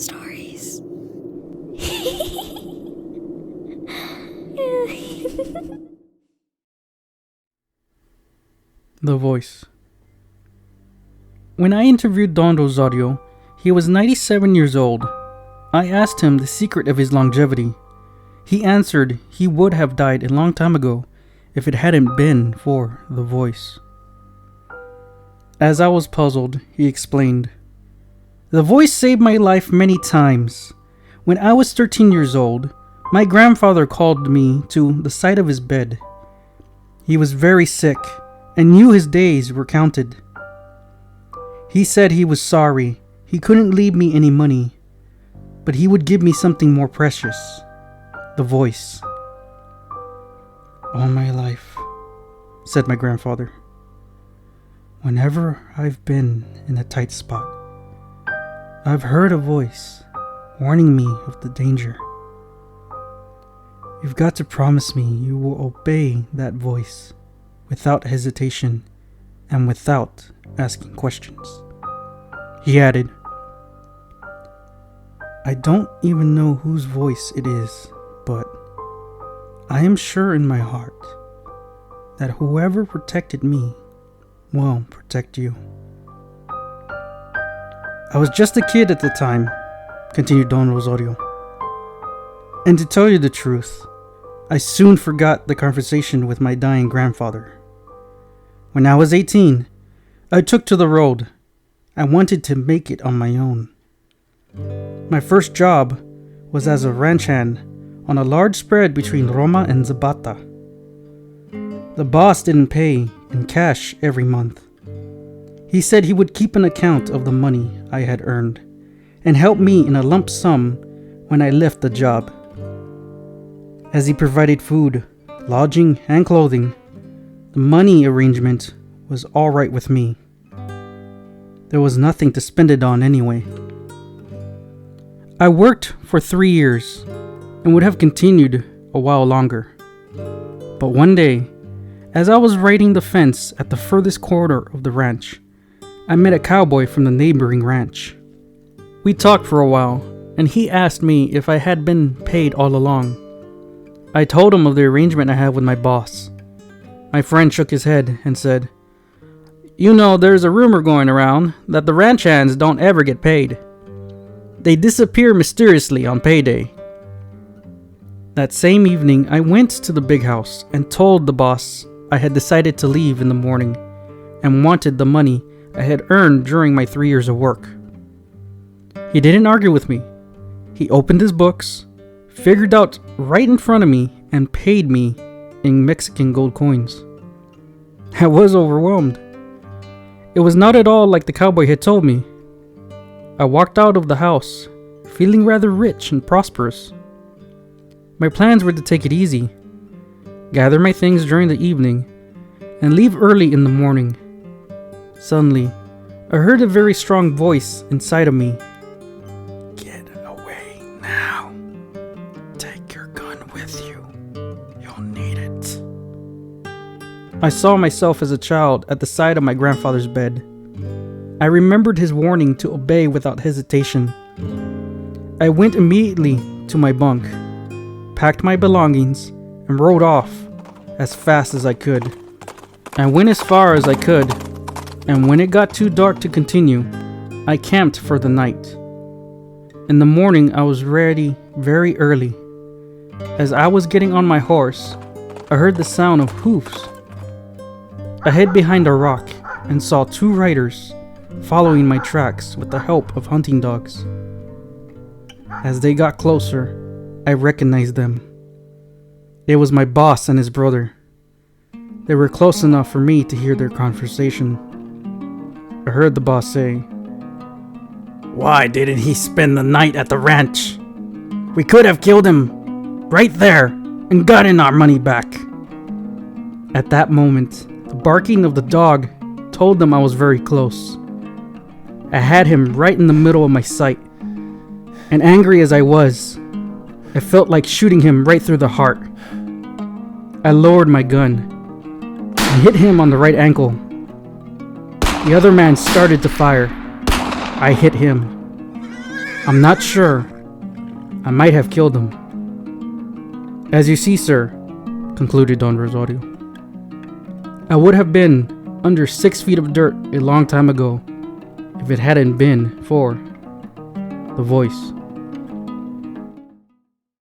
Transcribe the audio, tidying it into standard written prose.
Stories. The Voice. When I interviewed Don Rosario, he was 97 years old. I asked him the secret of his longevity. He answered he would have died a long time ago if it hadn't been for the voice. As I was puzzled, he explained, "The voice saved my life many times. When I was 13 years old, my grandfather called me to the side of his bed. He was very sick and knew his days were counted. He said he was sorry he couldn't leave me any money, but he would give me something more precious, the voice. All my life," said my grandfather, "whenever I've been in a tight spot, I've heard a voice warning me of the danger. You've got to promise me you will obey that voice without hesitation and without asking questions." He added, "I don't even know whose voice it is, but I am sure in my heart that whoever protected me will protect you." "I was just a kid at the time," continued Don Rosario. "And to tell you the truth, I soon forgot the conversation with my dying grandfather. When I was 18, I took to the road. I wanted to make it on my own. My first job was as a ranch hand on a large spread between Roma and Zapata. The boss didn't pay in cash every month. He said he would keep an account of the money I had earned and help me in a lump sum when I left the job. As he provided food, lodging, and clothing, the money arrangement was all right with me. There was nothing to spend it on anyway. I worked for 3 years and would have continued a while longer. But one day, as I was raiding the fence at the furthest corner of the ranch, I met a cowboy from the neighboring ranch. We talked for a while, and he asked me if I had been paid all along. I told him of the arrangement I had with my boss. My friend shook his head and said, "You know, there's a rumor going around that the ranch hands don't ever get paid. They disappear mysteriously on payday." That same evening, I went to the big house and told the boss I had decided to leave in the morning and wanted the money I had earned during my 3 years of work. He didn't argue with me. He opened his books, figured out right in front of me, and paid me in Mexican gold coins. I was overwhelmed. It was not at all like the cowboy had told me. I walked out of the house, feeling rather rich and prosperous. My plans were to take it easy, gather my things during the evening, and leave early in the morning. Suddenly, I heard a very strong voice inside of me. "Get away now. Take your gun with you. You'll need it." I saw myself as a child at the side of my grandfather's bed. I remembered his warning to obey without hesitation. I went immediately to my bunk, packed my belongings, and rode off as fast as I could. I went as far as I could, and when it got too dark to continue, I camped for the night. In the morning, I was ready very early. As I was getting on my horse, I heard the sound of hoofs. I hid behind a rock and saw 2 riders following my tracks with the help of hunting dogs. As they got closer, I recognized them. It was my boss and his brother. They were close enough for me to hear their conversation. I heard the boss say, "Why didn't he spend the night at the ranch? We could have killed him right there and gotten our money back." At that moment, the barking of the dog told them I was very close. I had him right in the middle of my sight, and angry as I was, I felt like shooting him right through the heart. I lowered my gun and hit him on the right ankle. The other man started to fire. I hit him. I'm not sure. I might have killed him. As you see, sir, concluded Don Rosario, I would have been under 6 feet of dirt a long time ago if it hadn't been for the voice.